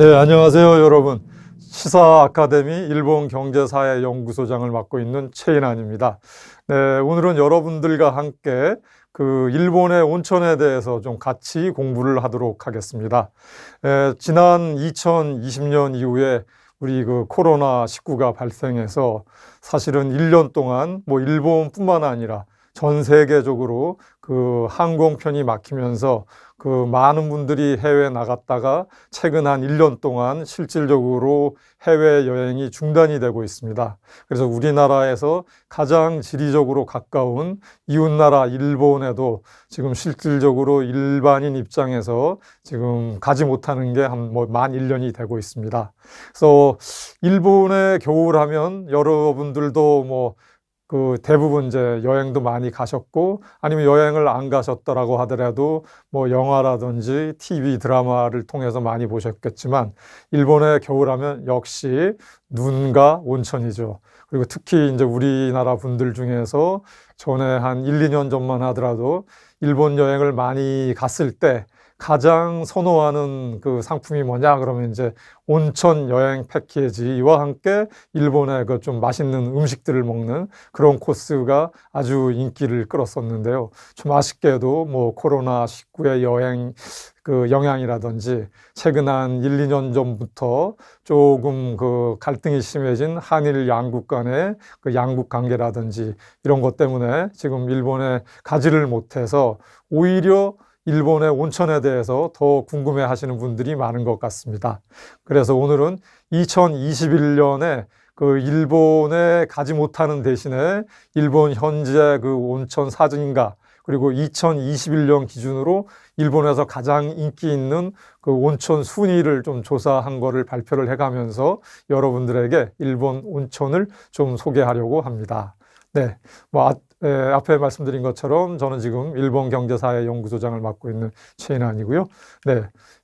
네, 안녕하세요, 여러분. 시사 아카데미 일본 경제사회 연구소장을 맡고 있는 최인환입니다. 네, 오늘은 여러분들과 함께 일본의 온천에 대해서 좀 같이 공부를 하도록 하겠습니다. 지난 2020년 이후에 우리 코로나19가 발생해서 사실은 1년 동안 일본뿐만 아니라 전 세계적으로 항공편이 막히면서 많은 분들이 해외에 나갔다가 최근 한 1년 동안 실질적으로 해외여행이 중단이 되고 있습니다. 그래서 우리나라에서 가장 지리적으로 가까운 이웃나라 일본에도 지금 실질적으로 일반인 입장에서 지금 가지 못하는 게 만 1년이 되고 있습니다. 그래서 일본의 겨울하면 여러분들도 대부분 이제 여행도 많이 가셨고 아니면 여행을 안 가셨더라고 하더라도 영화라든지 TV 드라마를 통해서 많이 보셨겠지만 일본의 겨울하면 역시 눈과 온천이죠. 그리고 특히 이제 우리나라 분들 중에서 전에 한 1, 2년 전만 하더라도 일본 여행을 많이 갔을 때 가장 선호하는 상품이 뭐냐 그러면 이제 온천 여행 패키지와 함께 일본의 좀 맛있는 음식들을 먹는 그런 코스가 아주 인기를 끌었었는데요. 좀 아쉽게도 코로나19의 여행 영향이라든지 최근 한 1, 2년 전부터 조금 갈등이 심해진 한일 양국 간의 양국 관계라든지 이런 것 때문에 지금 일본에 가지를 못해서 오히려 일본의 온천에 대해서 더 궁금해 하시는 분들이 많은 것 같습니다. 그래서 오늘은 2021년에 일본에 가지 못하는 대신에 일본 현재 온천 사진가 그리고 2021년 기준으로 일본에서 가장 인기 있는 온천 순위를 좀 조사한 거를 발표를 해가면서 여러분들에게 일본 온천을 좀 소개하려고 합니다. 네, 앞에 말씀드린 것처럼 저는 지금 일본 경제사회 연구소장을 맡고 있는 최인환이고요. 네,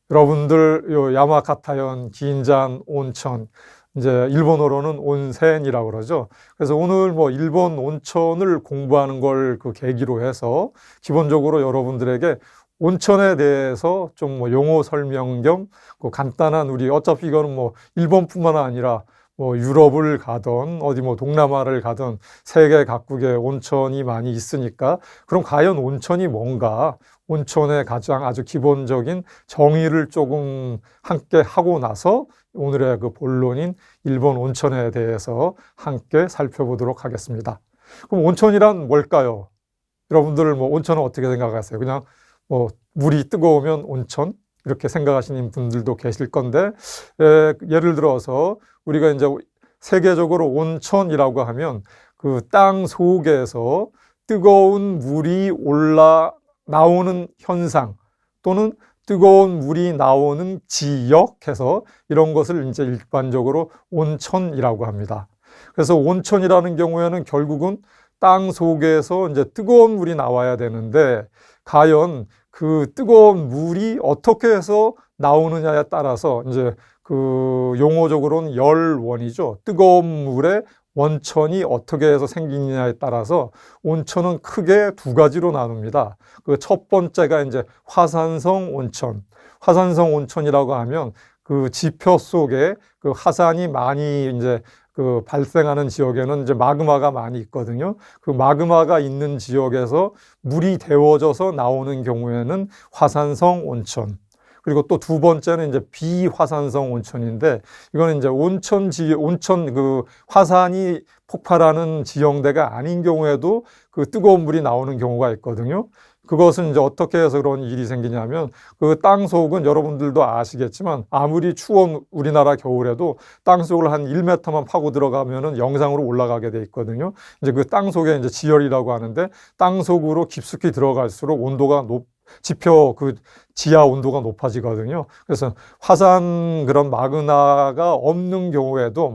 여러분들 야마가타현 긴잔 온천 이제 일본어로는 온센이라고 그러죠. 그래서 오늘 일본 온천을 공부하는 걸 계기로 해서 기본적으로 여러분들에게 온천에 대해서 좀 용어 설명 겸 간단한 어차피 이거는 일본뿐만 아니라 유럽을 가던 어디 동남아를 가던 세계 각국에 온천이 많이 있으니까 그럼 과연 온천이 뭔가 온천의 가장 아주 기본적인 정의를 조금 함께 하고 나서 오늘의 본론인 일본 온천에 대해서 함께 살펴보도록 하겠습니다. 그럼 온천이란 뭘까요? 여러분들 온천은 어떻게 생각하세요? 그냥 물이 뜨거우면 온천? 이렇게 생각하시는 분들도 계실 건데 예를 들어서 우리가 이제 세계적으로 온천이라고 하면 땅 속에서 뜨거운 물이 올라 나오는 현상 또는 뜨거운 물이 나오는 지역해서 이런 것을 이제 일반적으로 온천이라고 합니다. 그래서 온천이라는 경우에는 결국은 땅 속에서 이제 뜨거운 물이 나와야 되는데 과연 뜨거운 물이 어떻게 해서 나오느냐에 따라서 이제 용어적으로는 열원이죠. 뜨거운 물에 원천이 어떻게 해서 생기느냐에 따라서 온천은 크게 두 가지로 나눕니다. 첫 번째가 이제 화산성 온천. 화산성 온천이라고 하면 지표 속에 화산이 많이 이제 발생하는 지역에는 이제 마그마가 많이 있거든요. 마그마가 있는 지역에서 물이 데워져서 나오는 경우에는 화산성 온천. 그리고 또 두 번째는 이제 비화산성 온천인데 이거는 이제 온천 화산이 폭발하는 지형대가 아닌 경우에도 뜨거운 물이 나오는 경우가 있거든요. 그것은 이제 어떻게 해서 그런 일이 생기냐면 땅속은 여러분들도 아시겠지만 아무리 추운 우리나라 겨울에도 땅속을 한 1m만 파고 들어가면은 영상으로 올라가게 돼 있거든요. 이제 땅속에 이제 지열이라고 하는데 땅속으로 깊숙이 들어갈수록 온도가 지표 지하 온도가 높아지거든요. 그래서 화산 그런 마그마가 없는 경우에도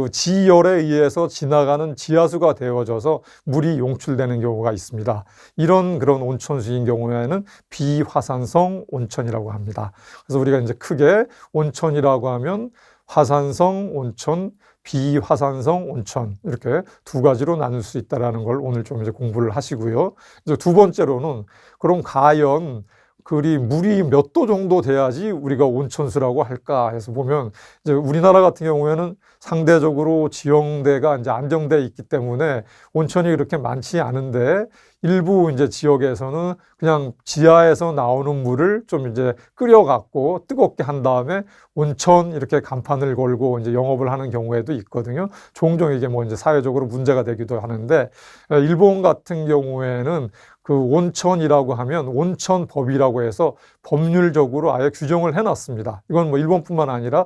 지열에 의해서 지나가는 지하수가 데워져서 물이 용출되는 경우가 있습니다. 이런 그런 온천수인 경우에는 비화산성 온천이라고 합니다. 그래서 우리가 이제 크게 온천이라고 하면 화산성 온천, 비화산성 온천 이렇게 두 가지로 나눌 수 있다는 걸 오늘 좀 이제 공부를 하시고요. 이제 두 번째로는 그럼 과연 그리 물이 몇 도 정도 돼야지 우리가 온천수라고 할까 해서 보면 이제 우리나라 같은 경우에는 상대적으로 지형대가 이제 안정돼 있기 때문에 온천이 그렇게 많지 않은데 일부 이제 지역에서는 그냥 지하에서 나오는 물을 좀 이제 끓여갖고 뜨겁게 한 다음에 온천 이렇게 간판을 걸고 이제 영업을 하는 경우에도 있거든요. 종종 이게 뭐 이제 사회적으로 문제가 되기도 하는데 일본 같은 경우에는 그 온천이라고 하면 온천법이라고 해서 법률적으로 아예 규정을 해놨습니다. 이건 뭐 일본뿐만 아니라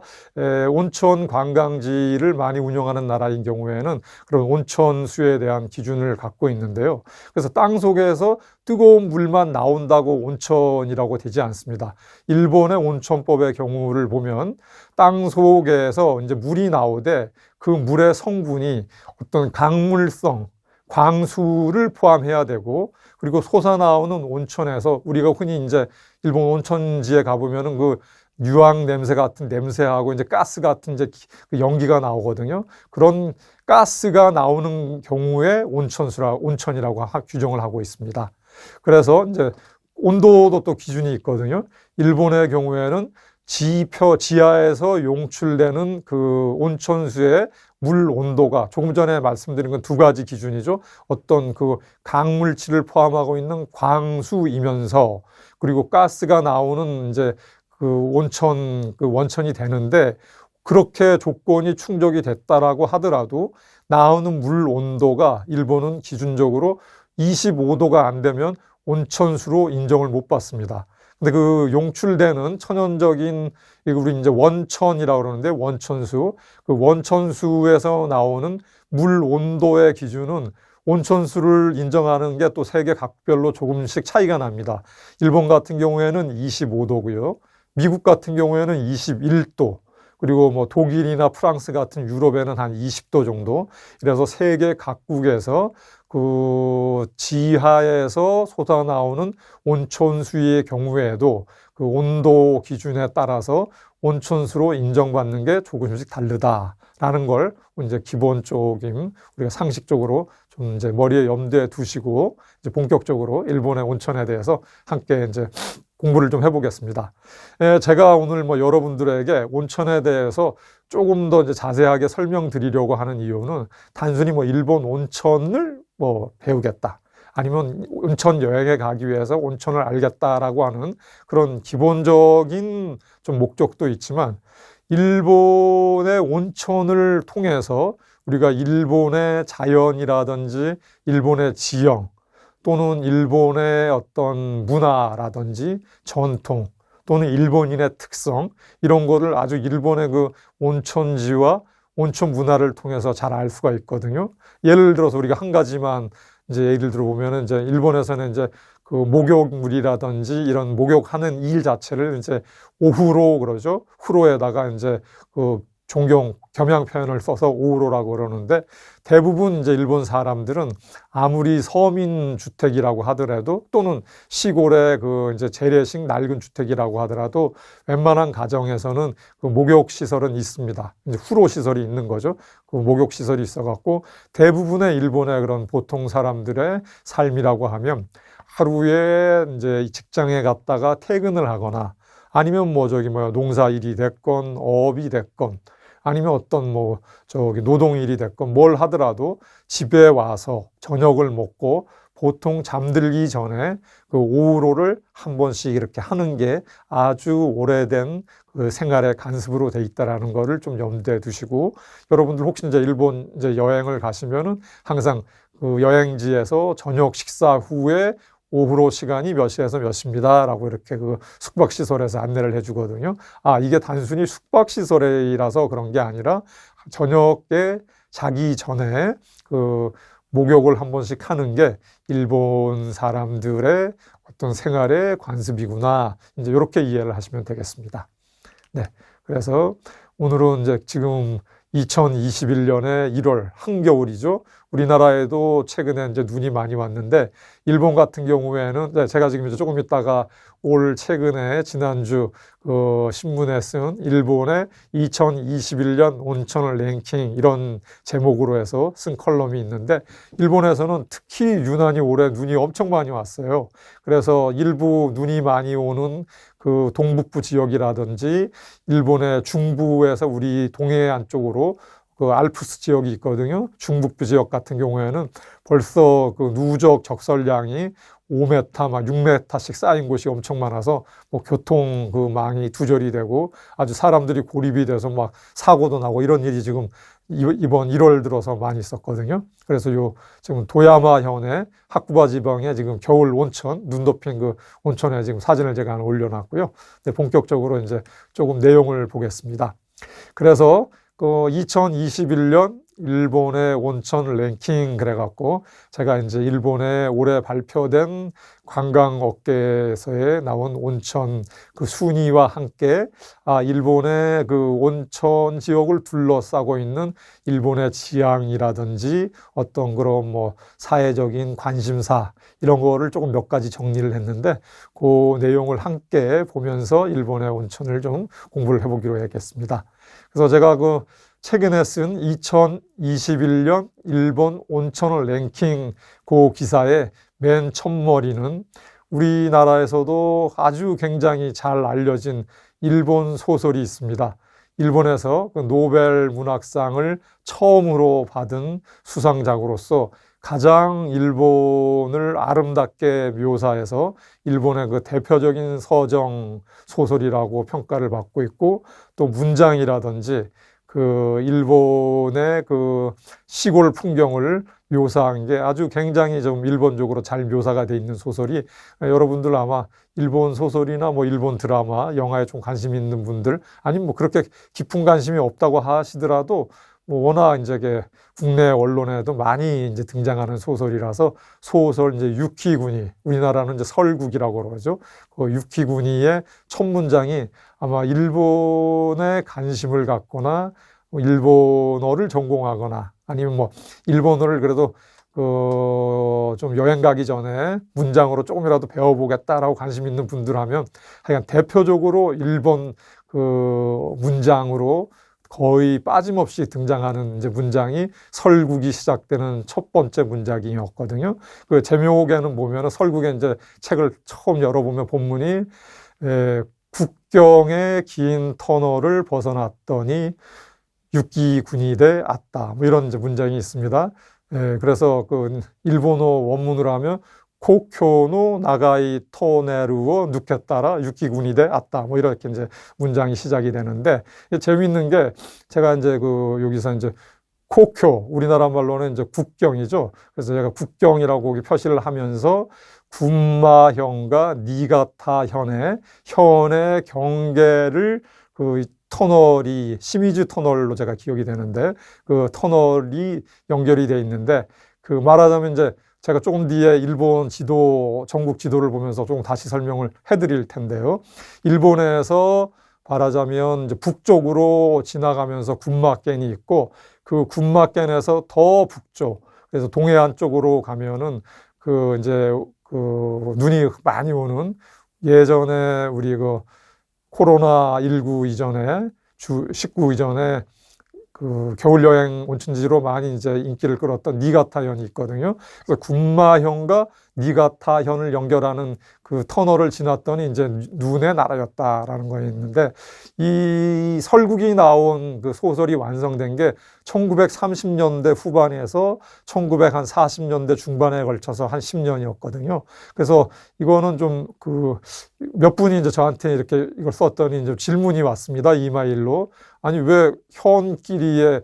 온천 관광지를 많이 운영하는 나라인 경우에는 그런 온천수에 대한 기준을 갖고 있는데요. 그래서 땅 속에서 뜨거운 물만 나온다고 온천이라고 되지 않습니다. 일본의 온천법의 경우를 보면 땅 속에서 이제 물이 나오되 그 물의 성분이 어떤 강물성, 광수를 포함해야 되고, 그리고 솟아나오는 온천에서 우리가 흔히 이제 일본 온천지에 가보면은 그 유황 냄새 같은 냄새하고 이제 가스 같은 이제 그 연기가 나오거든요. 그런 가스가 나오는 경우에 온천이라고 규정을 하고 있습니다. 그래서 이제 온도도 또 기준이 있거든요. 일본의 경우에는 지하에서 용출되는 그 온천수의 물 온도가 조금 전에 말씀드린 건 두 가지 기준이죠. 어떤 그 강물질을 포함하고 있는 광수이면서 그리고 가스가 나오는 이제 그 원천이 되는데 그렇게 조건이 충족이 됐다라고 하더라도 나오는 물 온도가 일본은 기준적으로 25도가 안 되면 온천수로 인정을 못 받습니다. 근데 그 용출되는 천연적인 우리 이제 원천이라고 그러는데 원천수, 그 원천수에서 나오는 물 온도의 기준은 온천수를 인정하는 게 또 세계 각별로 조금씩 차이가 납니다. 일본 같은 경우에는 25도고요. 미국 같은 경우에는 21도. 그리고 뭐 독일이나 프랑스 같은 유럽에는 한 20도 정도. 이래서 세계 각국에서 그 지하에서 솟아나오는 온천수의 경우에도 그 온도 기준에 따라서 온천수로 인정받는 게 조금씩 다르다라는 걸 이제 기본적인 우리가 상식적으로 좀 이제 머리에 염두에 두시고 이제 본격적으로 일본의 온천에 대해서 함께 이제 공부를 좀 해보겠습니다. 제가 오늘 뭐 여러분들에게 온천에 대해서 조금 더 이제 자세하게 설명드리려고 하는 이유는 단순히 뭐 일본 온천을 뭐 배우겠다. 아니면 온천 여행에 가기 위해서 온천을 알겠다라고 하는 그런 기본적인 좀 목적도 있지만 일본의 온천을 통해서 우리가 일본의 자연이라든지 일본의 지형 또는 일본의 어떤 문화라든지 전통 또는 일본인의 특성 이런 거를 아주 일본의 그 온천지와 온천 문화를 통해서 잘 알 수가 있거든요. 예를 들어서 우리가 한 가지만 이제 예를 들어 보면은 이제 일본에서는 이제 그 목욕물이라든지 이런 목욕하는 일 자체를 이제 오후로 그러죠. 후로에다가 이제 그 존경, 겸양 표현을 써서 오후로라고 그러는데 대부분 이제 일본 사람들은 아무리 서민 주택이라고 하더라도 또는 시골의 그 이제 재래식 낡은 주택이라고 하더라도 웬만한 가정에서는 그 목욕 시설은 있습니다. 이제 후로 시설이 있는 거죠. 그 목욕 시설이 있어갖고 대부분의 일본의 그런 보통 사람들의 삶이라고 하면 하루에 이제 직장에 갔다가 퇴근을 하거나 아니면 뭐 농사 일이 됐건 어업이 됐건 아니면 어떤 노동일이 됐건 뭘 하더라도 집에 와서 저녁을 먹고 보통 잠들기 전에 그 오후로를 한 번씩 이렇게 하는 게 아주 오래된 그 생활의 간습으로 돼 있다라는 거를 좀 염두에 두시고 여러분들 혹시 이제 일본 이제 여행을 가시면은 항상 그 여행지에서 저녁 식사 후에 오후로 시간이 몇 시에서 몇 시입니다. 라고 이렇게 그 숙박시설에서 안내를 해주거든요. 이게 단순히 숙박시설이라서 그런 게 아니라 저녁에 자기 전에 그 목욕을 한 번씩 하는 게 일본 사람들의 어떤 생활의 관습이구나. 이제 이렇게 이해를 하시면 되겠습니다. 네. 그래서 오늘은 이제 지금 2021년의 1월 한겨울이죠. 우리나라에도 최근에 이제 눈이 많이 왔는데, 일본 같은 경우에는 제가 지금 이제 조금 있다가 올 최근에 지난주 신문에 쓴 일본의 2021년 온천 랭킹 이런 제목으로 해서 쓴 컬럼이 있는데, 일본에서는 특히 유난히 올해 눈이 엄청 많이 왔어요. 그래서 일부 눈이 많이 오는 그 동북부 지역이라든지 일본의 중부에서 우리 동해안 쪽으로 그 알프스 지역이 있거든요. 중북부 지역 같은 경우에는 벌써 그 누적 적설량이 5m, 막 6m씩 쌓인 곳이 엄청 많아서 뭐 교통 그 망이 두절이 되고 아주 사람들이 고립이 돼서 막 사고도 나고 이런 일이 지금 이번 1월 들어서 많이 있었거든요. 그래서 지금 도야마 현의 하쿠바 지방에 지금 겨울 온천, 눈 덮인 그 온천에 지금 사진을 제가 하나 올려놨고요. 네, 본격적으로 이제 조금 내용을 보겠습니다. 그래서 2021년 일본의 온천 랭킹 그래갖고 제가 이제 일본에 올해 발표된 관광업계에서의 나온 온천 그 순위와 함께 일본의 그 온천 지역을 둘러싸고 있는 일본의 지향이라든지 어떤 그런 뭐 사회적인 관심사 이런 거를 조금 몇 가지 정리를 했는데 그 내용을 함께 보면서 일본의 온천을 좀 공부를 해보기로 했겠습니다. 그래서 제가 최근에 쓴 2021년 일본 온천 랭킹 그 기사의 맨 첫머리는 우리나라에서도 아주 굉장히 잘 알려진 일본 소설이 있습니다. 일본에서 그 노벨 문학상을 처음으로 받은 수상작으로서 가장 일본을 아름답게 묘사해서 일본의 그 대표적인 서정 소설이라고 평가를 받고 있고, 또 문장이라든지 그 일본의 그 시골 풍경을 묘사한 게 아주 굉장히 좀 일본적으로 잘 묘사가 돼 있는 소설이, 여러분들 아마 일본 소설이나 뭐 일본 드라마, 영화에 좀 관심 있는 분들, 아니면 뭐 그렇게 깊은 관심이 없다고 하시더라도 뭐 워낙 이제 국내 언론에도 많이 이제 등장하는 소설이라서, 소설 이제 유키구니, 우리나라는 이제 설국이라고 그러죠. 그 유키구니의 첫 문장이 아마 일본에 관심을 갖거나 일본어를 전공하거나 아니면 뭐 일본어를 그래도 좀 여행 가기 전에 문장으로 조금이라도 배워보겠다라고 관심 있는 분들 하면 하여간 대표적으로 일본 그 문장으로 거의 빠짐없이 등장하는 이제 문장이 설국이 시작되는 첫 번째 문장이었거든요. 그 제목에는 보면은 설국에 이제 책을 처음 열어보면 본문이 국경의 긴 터널을 벗어났더니 유키구니데 아따, 뭐 이런 이제 문장이 있습니다. 그래서 그 일본어 원문으로 하면 고쿄노 나가이 토네루오 누케따라 유키구니데 아따, 뭐 이렇게 이제 문장이 시작이 되는데, 재미있는 게 제가 이제 여기서 이제 고쿄, 우리나라 말로는 이제 국경이죠. 그래서 제가 국경이라고 표시를 하면서 군마현과 니가타 현의 경계를 터널이 시미즈 터널로 제가 기억이 되는데, 그 터널이 연결이 돼 있는데, 말하자면 이제 제가 조금 뒤에 일본 지도, 전국 지도를 보면서 조금 다시 설명을 해드릴 텐데요. 일본에서 말하자면 이제 북쪽으로 지나가면서 군마현이 있고, 그 군마현에서 더 북쪽, 그래서 동해안 쪽으로 가면은 이제 눈이 많이 오는, 예전에 우리 코로나19 이전에 19 이전에 겨울 여행 온천지로 많이 이제 인기를 끌었던 니가타현이 있거든요. 그래서 군마현과 니가타현을 연결하는 그 터널을 지났더니 이제 눈의 나라였다라는 거 있는데, 이 설국이 나온 그 소설이 완성된 게 1930년대 후반에서 1940년대 중반에 걸쳐서 한 10년이었거든요. 그래서 이거는 좀 몇 분이 이제 저한테 이렇게 이걸 썼더니 이제 질문이 왔습니다. 이메일로. 아니, 왜 현끼리에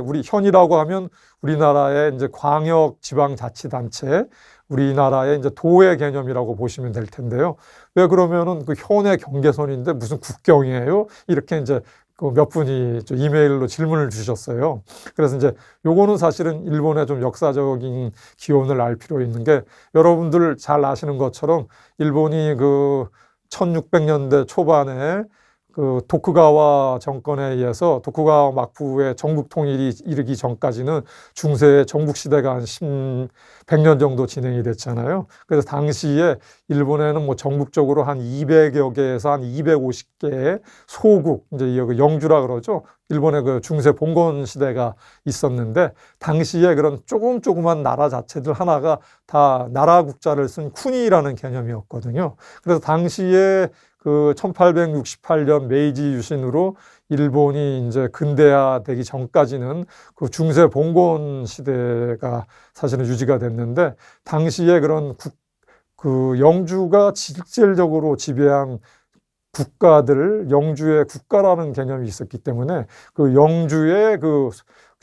우리 현이라고 하면 우리나라의 이제 광역 지방자치단체, 우리나라의 이제 도의 개념이라고 보시면 될 텐데요. 왜 그러면은 현의 경계선인데 무슨 국경이에요? 이렇게 이제 몇 분이 이메일로 질문을 주셨어요. 그래서 이제 요거는 사실은 일본의 좀 역사적인 기원을 알 필요 있는 게, 여러분들 잘 아시는 것처럼 일본이 1600년대 초반에 그 도쿠가와 정권에 의해서 도쿠가와 막부의 전국 통일이 이르기 전까지는 중세의 정국 시대가 한 100년 정도 진행이 됐잖아요. 그래서 당시에 일본에는 뭐 전국적으로 한 200여 개에서 한 250개의 소국, 이제 영주라 그러죠. 일본의 그 중세 봉건 시대가 있었는데 당시에 그런 조그만 나라 자체들 하나가 다 나라 국자를 쓴 쿠니라는 개념이었거든요. 그래서 당시에 그 1868년 메이지 유신으로 일본이 이제 근대화되기 전까지는 그 중세 봉건 시대가 사실은 유지가 됐는데 당시에 그런 그 영주가 실질적으로 지배한 국가들, 영주의 국가라는 개념이 있었기 때문에 그 영주의 그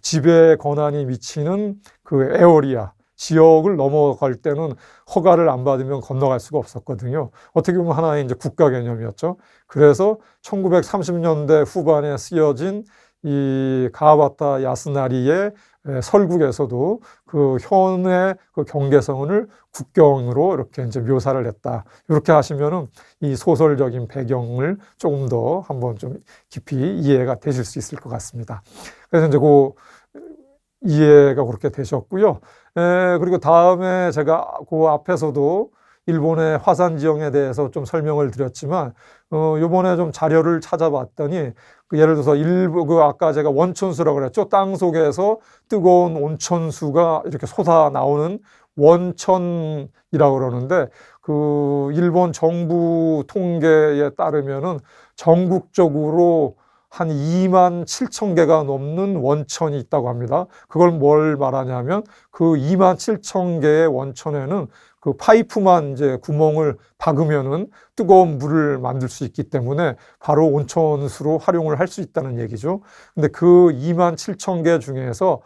지배 권한이 미치는 그 에어리아, 지역을 넘어갈 때는 허가를 안 받으면 건너갈 수가 없었거든요. 어떻게 보면 하나의 이제 국가 개념이었죠. 그래서 1930년대 후반에 쓰여진 이 가와바타 야스나리의 설국에서도 그 현의 그 경계선을 국경으로 이렇게 이제 묘사를 했다. 이렇게 하시면은 이 소설적인 배경을 조금 더 한번 좀 깊이 이해가 되실 수 있을 것 같습니다. 그래서 이제 그 이해가 그렇게 되셨고요. 그리고 다음에 제가 그 앞에서도 일본의 화산 지형에 대해서 좀 설명을 드렸지만, 요번에 좀 자료를 찾아봤더니, 예를 들어서 아까 제가 원천수라고 그랬죠. 땅 속에서 뜨거운 온천수가 이렇게 솟아 나오는 원천이라고 그러는데, 그 일본 정부 통계에 따르면은 전국적으로 한 2만 7천 개가 넘는 원천이 있다고 합니다. 그걸 뭘 말하냐면 그 2만 7천 개의 원천에는 그 파이프만 이제 구멍을 박으면은 뜨거운 물을 만들 수 있기 때문에 바로 온천수로 활용을 할 수 있다는 얘기죠. 근데 그 2만 7천 개 중에서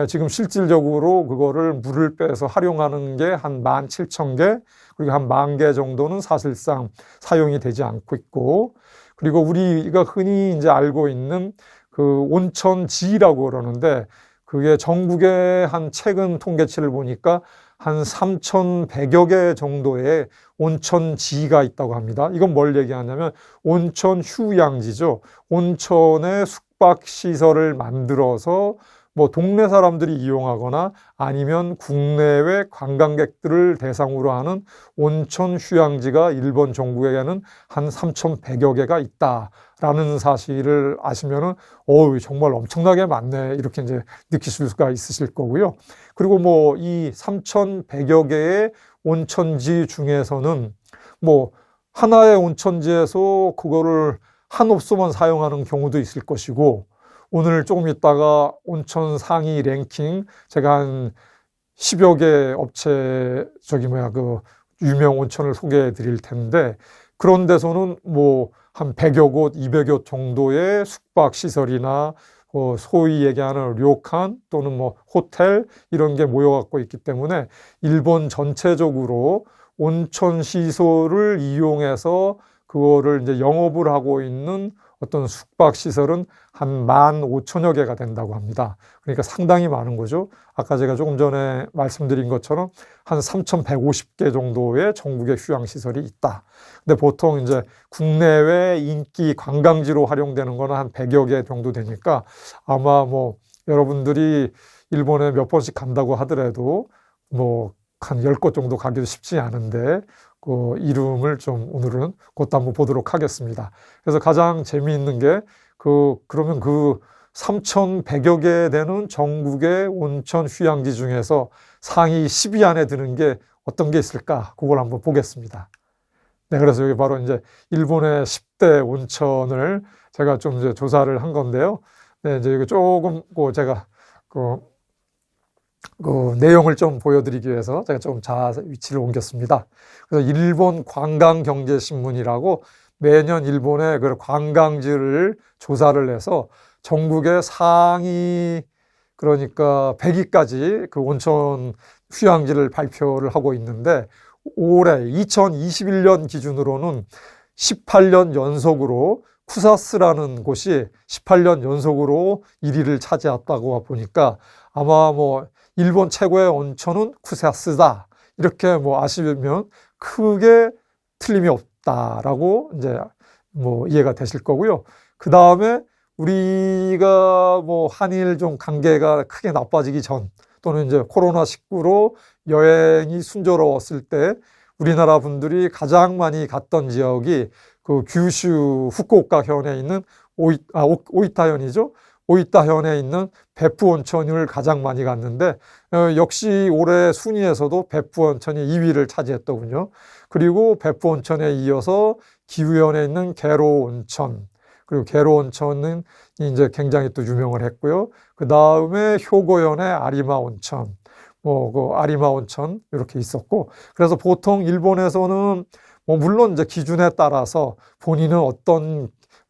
지금 실질적으로 그거를 물을 빼서 활용하는 게 한 1만 7천 개, 그리고 한 1만 개 정도는 사실상 사용이 되지 않고 있고, 그리고 우리가 흔히 이제 알고 있는 그 온천지라고 그러는데 그게 전국의 한 최근 통계치를 보니까 한 3,100여 개 정도의 온천지가 있다고 합니다. 이건 뭘 얘기하냐면 온천 휴양지죠. 온천에 숙박시설을 만들어서 뭐 동네 사람들이 이용하거나 아니면 국내외 관광객들을 대상으로 하는 온천 휴양지가 일본 전국에는 한 3,100여 개가 있다라는 사실을 아시면은 정말 엄청나게 많네 이렇게 이제 느끼실 수가 있으실 거고요. 그리고 뭐 이 3,100여 개의 온천지 중에서는 뭐 하나의 온천지에서 그거를 한 옵소만 사용하는 경우도 있을 것이고, 오늘 조금 있다가 온천 상위 랭킹 제가 한 10여 개 업체 그 유명 온천을 소개해 드릴 텐데, 그런 데서는 뭐 한 100여 곳, 200여 곳 정도의 숙박 시설이나 소위 얘기하는 료칸 또는 뭐 호텔 이런 게 모여갖고 있기 때문에 일본 전체적으로 온천 시설을 이용해서 그거를 이제 영업을 하고 있는 어떤 숙박시설은 한 15,000여 개가 된다고 합니다. 그러니까 상당히 많은 거죠. 아까 제가 조금 전에 말씀드린 것처럼 한 3,150개 정도의 전국의 휴양시설이 있다. 근데 보통 이제 국내외 인기 관광지로 활용되는 거는 한 100여 개 정도 되니까 아마 뭐 여러분들이 일본에 몇 번씩 간다고 하더라도 뭐 한 10곳 정도 가기도 쉽지 않은데 그 이름을 좀 오늘은 그것도 한번 보도록 하겠습니다. 그래서 가장 재미있는 게 그러면 그 3,100여 개 되는 전국의 온천 휴양지 중에서 상위 10위 안에 드는 게 어떤 게 있을까? 그걸 한번 보겠습니다. 네, 그래서 여기 바로 이제 일본의 10대 온천을 제가 좀 이제 조사를 한 건데요. 네, 이제 이거 조금 제가 그 내용을 좀 보여드리기 위해서 제가 좀 위치를 옮겼습니다. 그래서 일본 관광경제신문이라고 매년 일본의 그 관광지를 조사를 해서 전국의 상위 그러니까 100위까지 그 온천 휴양지를 발표를 하고 있는데, 올해 2021년 기준으로는 18년 연속으로 쿠사스라는 곳이 18년 연속으로 1위를 차지했다고 보니까 아마 뭐 일본 최고의 온천은 쿠사스다 이렇게 뭐 아시면 크게 틀림이 없다라고 이제 뭐 이해가 되실 거고요. 그 다음에 우리가 뭐 한일 좀 관계가 크게 나빠지기 전 또는 이제 코로나19로 여행이 순조로웠을 때 우리나라 분들이 가장 많이 갔던 지역이 그 규슈 후쿠오카 현에 있는 오이타현이죠. 오이타현에 있는 베푸 온천을 가장 많이 갔는데 역시 올해 순위에서도 베푸 온천이 2위를 차지했더군요. 그리고 베푸 온천에 이어서 기후현에 있는 게로 온천, 그리고 게로 온천은 이제 굉장히 또 유명을 했고요. 그 다음에 효고현의 아리마 온천, 뭐 그 아리마 온천 이렇게 있었고, 그래서 보통 일본에서는 뭐 물론 이제 기준에 따라서 본인은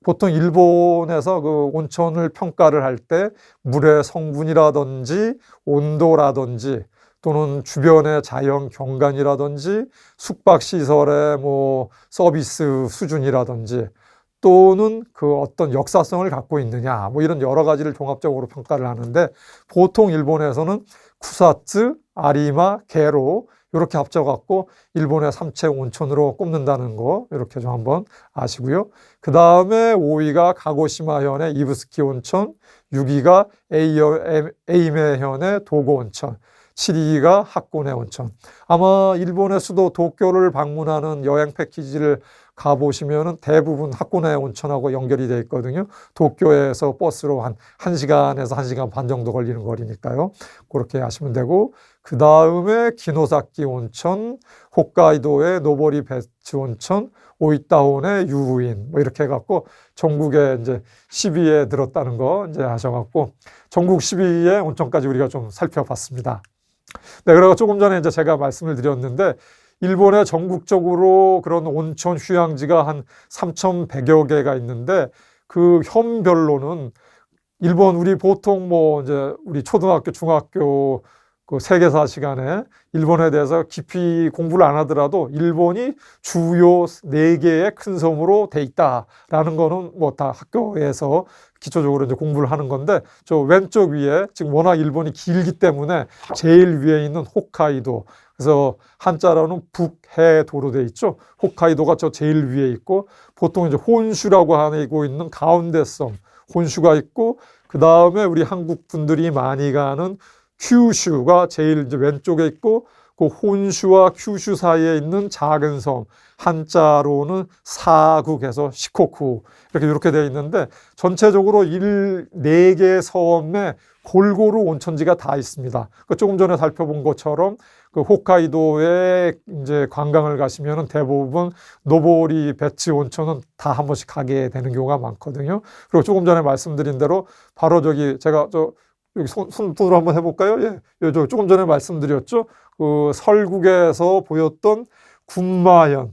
보통 일본에서 그 온천을 평가를 할 때 물의 성분이라든지 온도라든지 또는 주변의 자연 경관이라든지 숙박시설의 뭐 서비스 수준이라든지 또는 그 어떤 역사성을 갖고 있느냐 뭐 이런 여러 가지를 종합적으로 평가를 하는데, 보통 일본에서는 쿠사츠, 아리마, 게로 이렇게 합쳐갖고 일본의 삼체 온천으로 꼽는다는 거 이렇게 좀 한번 아시고요. 그 다음에 5위가 가고시마현의 이부스키 온천, 6위가 에이메현의 도고 온천, 7위가 하코네 온천. 아마 일본의 수도 도쿄를 방문하는 여행 패키지를 가보시면은 대부분 하코네 온천하고 연결이 되어 있거든요. 도쿄에서 버스로 한 1시간에서 1시간 반 정도 걸리는 거리니까요. 그렇게 하시면 되고, 그 다음에 기노사키 온천, 홋카이도의 노보리 베츠 온천, 오이타혼의 유후인 뭐 이렇게 해갖고 전국에 이제 10위에 들었다는 거 이제 하셔갖고 전국 10위의 온천까지 우리가 좀 살펴봤습니다. 네, 그리고 조금 전에 이제 제가 말씀을 드렸는데 일본에 전국적으로 그런 온천 휴양지가 한 3,100여 개가 있는데 그 현별로는 일본 우리 보통 뭐 이제 우리 초등학교, 중학교 그 세계사 시간에 일본에 대해서 깊이 공부를 안 하더라도 일본이 주요 4개의 큰 섬으로 돼 있다라는 거는 뭐 다 학교에서 기초적으로 이제 공부를 하는 건데, 저 왼쪽 위에 지금 워낙 일본이 길기 때문에 제일 위에 있는 홋카이도, 그래서 한자로는 북해도로 돼 있죠. 홋카이도가 저 제일 위에 있고, 보통 이제 혼슈라고 하고 있는 가운데 섬 혼슈가 있고, 그 다음에 우리 한국 분들이 많이 가는 큐슈가 제일 이제 왼쪽에 있고, 그 혼슈와 큐슈 사이에 있는 작은 섬, 한자로는 사국에서 시코쿠 이렇게 되어 있는데, 전체적으로 4개의 섬에 골고루 온천지가 다 있습니다. 조금 전에 살펴본 것처럼 그 홋카이도에 이제 관광을 가시면은 대부분 노보리 베츠 온천은 다 한 번씩 가게 되는 경우가 많거든요. 그리고 조금 전에 말씀드린 대로 바로 저기 제가 여기 손으로 한번 해볼까요? 예, 조금 전에 말씀드렸죠. 그 설국에서 보였던 군마현,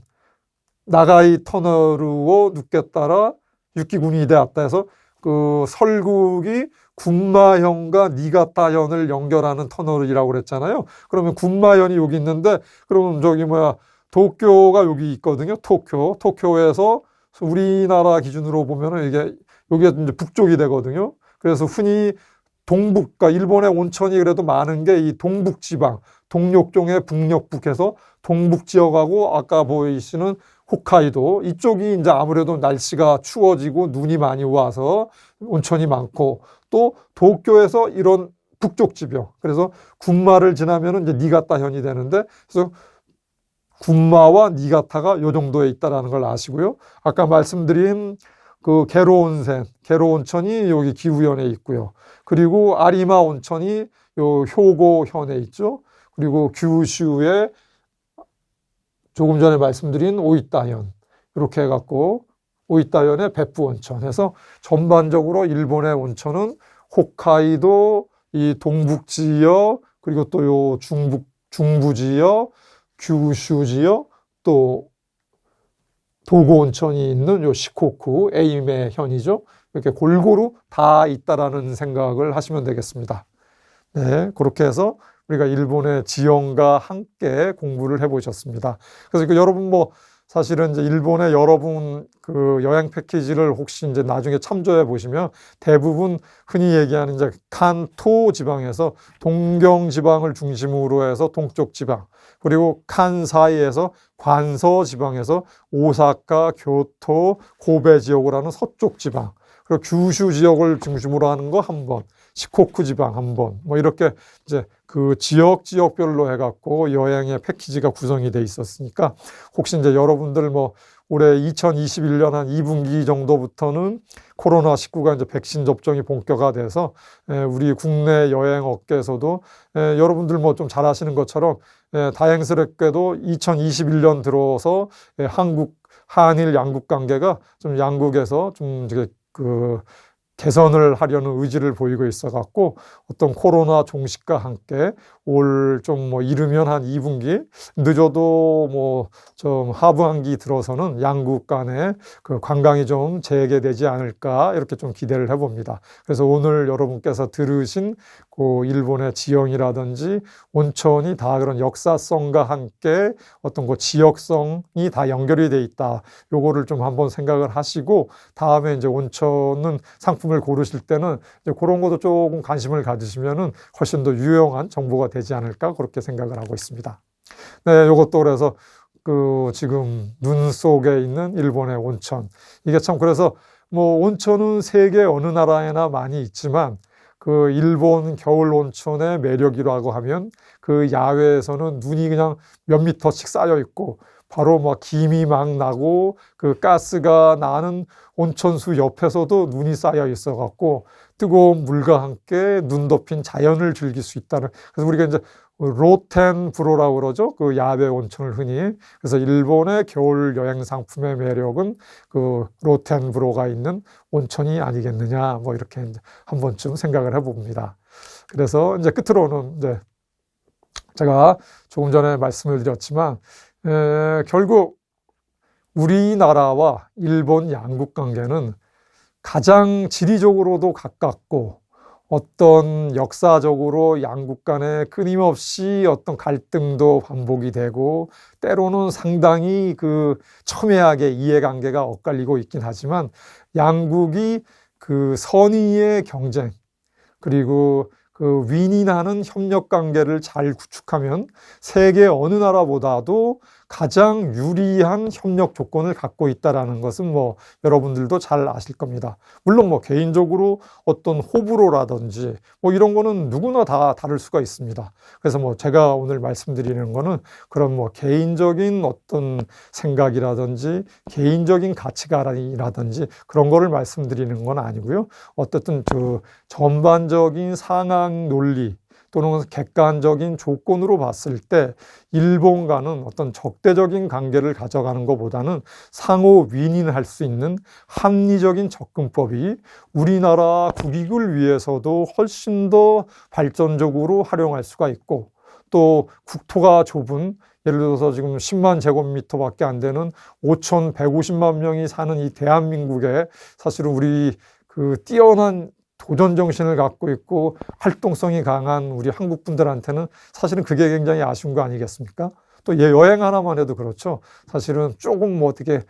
나가이 터널로 늦게 따라 육기군이대 앞에서 그 설국이 군마현과 니가타현을 연결하는 터널이라고 그랬잖아요. 그러면 군마현이 여기 있는데, 그러면 도쿄가 여기 있거든요. 도쿄에서 우리나라 기준으로 보면은 이게 여기가 이제 북쪽이 되거든요. 그래서 흔히 그러니까 일본의 온천이 그래도 많은 게 이 동북지방, 동력종의 북력북해서 동북지역하고 아까 보이시는 홋카이도 이쪽이 이제 아무래도 날씨가 추워지고 눈이 많이 와서 온천이 많고, 또 도쿄에서 이런 북쪽 지역, 그래서 군마를 지나면은 이제 니가타현이 되는데, 그래서 군마와 니가타가 요 정도에 있다라는 걸 아시고요. 아까 말씀드린 그 게로 온천이 여기 기후현에 있고요. 그리고 아리마 온천이 요 효고현에 있죠. 그리고 규슈에 조금 전에 말씀드린 오이타현, 이렇게 해갖고 오이타현의 베푸 온천 해서 전반적으로 일본의 온천은 홋카이도, 이 동북 지역, 그리고 또 요 중부 지역, 규슈 지역, 또 도고 온천이 있는 요 시코쿠, 에이메 현이죠. 이렇게 골고루 다 있다라는 생각을 하시면 되겠습니다. 네, 그렇게 해서 우리가 일본의 지형과 함께 공부를 해보셨습니다. 그래서 여러분 사실은 이제 일본의 여러분 그 여행 패키지를 혹시 이제 나중에 참조해 보시면 대부분 흔히 얘기하는 이제 칸토 지방에서 동경 지방을 중심으로 해서 동쪽 지방, 그리고 칸사이에서 관서 지방에서 오사카, 교토, 고베 지역을 하는 서쪽 지방, 그리고 규슈 지역을 중심으로 하는 거 한 번, 시코쿠 지방 한 번, 뭐 이렇게 이제 그 지역별로 해갖고 여행의 패키지가 구성이 돼 있었으니까, 혹시 이제 여러분들 뭐 올해 2021년 한 2분기 정도부터는 코로나19가 이제 백신 접종이 본격화돼서 우리 국내 여행 업계에서도 여러분들 뭐 좀 잘 아시는 것처럼 다행스럽게도 2021년 들어서 한일 양국 관계가 좀 양국에서 좀 그 개선을 하려는 의지를 보이고 있어 갖고 어떤 코로나 종식과 함께 올 좀 뭐 이르면 한 2분기, 늦어도 뭐 좀 하반기 들어서는 양국 간의 그 관광이 좀 재개되지 않을까 이렇게 좀 기대를 해봅니다. 그래서 오늘 여러분께서 들으신 그 일본의 지형이라든지 온천이 다 그런 역사성과 함께 어떤 그 지역성이 다 연결이 돼 있다. 요거를 좀 한번 생각을 하시고 다음에 이제 온천은 상품을 고르실 때는 이제 그런 것도 조금 관심을 가지시면은 훨씬 더 유용한 정보가 되지 않을까 그렇게 생각을 하고 있습니다. 네, 요것도 그래서 그 지금 눈 속에 있는 일본의 온천. 이게 참 그래서 뭐 온천은 세계 어느 나라에나 많이 있지만 그 일본 겨울 온천의 매력이라고 하면 그 야외에서는 눈이 그냥 몇 미터씩 쌓여 있고 바로 막 김이 막 나고 그 가스가 나는 온천수 옆에서도 눈이 쌓여 있어 갖고 뜨거운 물과 함께 눈 덮인 자연을 즐길 수 있다는, 그래서 우리가 이제 로텐브로라고 그러죠. 그 야외 온천을 흔히. 그래서 일본의 겨울 여행 상품의 매력은 그 로텐브로가 있는 온천이 아니겠느냐, 뭐 이렇게 이제 한 번쯤 생각을 해봅니다. 그래서 이제 끝으로는 이제 제가 조금 전에 말씀을 드렸지만 결국 우리나라와 일본 양국 관계는 가장 지리적으로도 가깝고 어떤 역사적으로 양국 간에 끊임없이 어떤 갈등도 반복이 되고 때로는 상당히 그 첨예하게 이해관계가 엇갈리고 있긴 하지만 양국이 그 선의의 경쟁 그리고 그 윈윈하는 협력 관계를 잘 구축하면 세계 어느 나라보다도 가장 유리한 협력 조건을 갖고 있다라는 것은 뭐 여러분들도 잘 아실 겁니다. 물론 뭐 개인적으로 어떤 호불호라든지 뭐 이런 거는 누구나 다 다를 수가 있습니다. 그래서 뭐 제가 오늘 말씀드리는 거는 그런 뭐 개인적인 어떤 생각이라든지 개인적인 가치관이라든지 그런 거를 말씀드리는 건 아니고요. 어쨌든 그 전반적인 상황 논리 또는 객관적인 조건으로 봤을 때 일본과는 어떤 적대적인 관계를 가져가는 것보다는 상호 윈윈할 수 있는 합리적인 접근법이 우리나라 국익을 위해서도 훨씬 더 발전적으로 활용할 수가 있고, 또 국토가 좁은 예를 들어서 지금 10만 제곱미터밖에 안 되는 5,150만 명이 사는 이 대한민국에 사실은 우리 그 뛰어난 도전 정신을 갖고 있고 활동성이 강한 우리 한국 분들한테는 사실은 그게 굉장히 아쉬운 거 아니겠습니까? 또 여행 하나만 해도 그렇죠. 사실은 조금 뭐 어떻게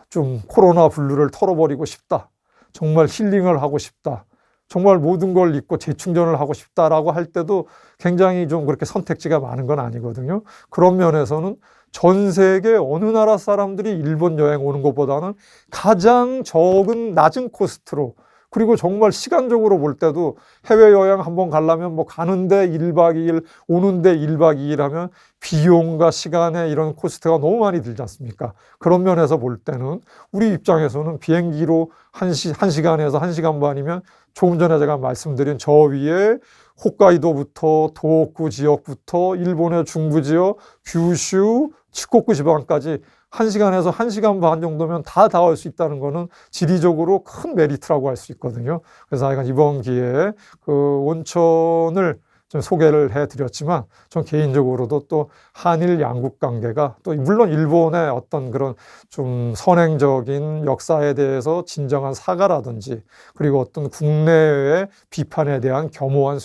좀 코로나 블루를 털어버리고 싶다. 정말 힐링을 하고 싶다. 정말 모든 걸 잊고 재충전을 하고 싶다라고 할 때도 굉장히 좀 그렇게 선택지가 많은 건 아니거든요. 그런 면에서는 전 세계 어느 나라 사람들이 일본 여행 오는 것보다는 가장 적은 낮은 코스트로, 그리고 정말 시간적으로 볼 때도 해외여행 한번 가려면 뭐 가는데 1박 2일, 오는데 1박 2일 하면 비용과 시간에 이런 코스트가 너무 많이 들지 않습니까? 그런 면에서 볼 때는 우리 입장에서는 비행기로 1시간에서 1시간 반이면 조금 전에 제가 말씀드린 저 위에 홋카이도부터 도호쿠 지역부터 일본의 중부 지역, 규슈, 치코쿠 지방까지 1시간에서 1시간 반 정도면 다 닿을 수 있다는 거는 지리적으로 큰 메리트라고 할 수 있거든요. 그래서 제가 이번 기회에 그 온천을 좀 소개를 해드렸지만 전 개인적으로도 또 한일 양국 관계가 또 물론 일본의 어떤 그런 좀 선행적인 역사에 대해서 진정한 사과라든지 그리고 어떤 국내외의 비판에 대한 겸허한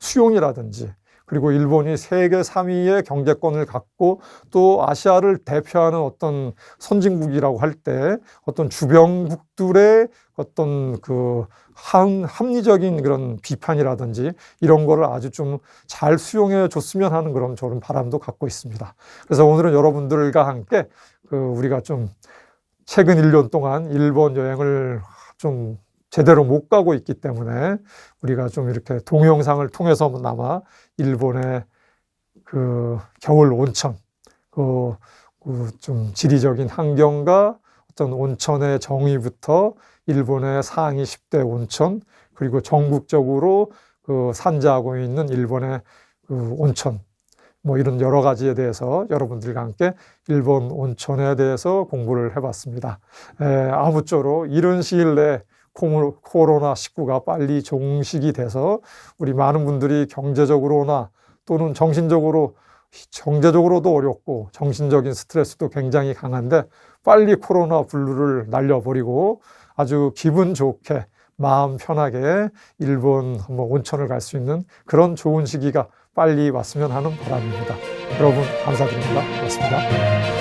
수용이라든지 그리고 일본이 세계 3위의 경제권을 갖고 또 아시아를 대표하는 어떤 선진국이라고 할 때 어떤 주변국들의 어떤 그 합리적인 그런 비판이라든지 이런 거를 아주 좀 잘 수용해 줬으면 하는 그런 저는 바람도 갖고 있습니다. 그래서 오늘은 여러분들과 함께 우리가 좀 최근 1년 동안 일본 여행을 좀 제대로 못 가고 있기 때문에 우리가 좀 이렇게 동영상을 통해서나마 일본의 그 겨울 온천, 좀 지리적인 환경과 어떤 온천의 정의부터 일본의 상위 10대 온천, 그리고 전국적으로 산재하고 있는 일본의 온천, 뭐 이런 여러 가지에 대해서 여러분들과 함께 일본 온천에 대해서 공부를 해봤습니다. 아무쪼록 이른 시일 내에 코로나19가 빨리 종식이 돼서 우리 많은 분들이 경제적으로나 또는 경제적으로도 어렵고 정신적인 스트레스도 굉장히 강한데 빨리 코로나 블루를 날려버리고 아주 기분 좋게 마음 편하게 일본 한번 온천을 갈 수 있는 그런 좋은 시기가 빨리 왔으면 하는 바람입니다. 여러분 감사드립니다. 고맙습니다.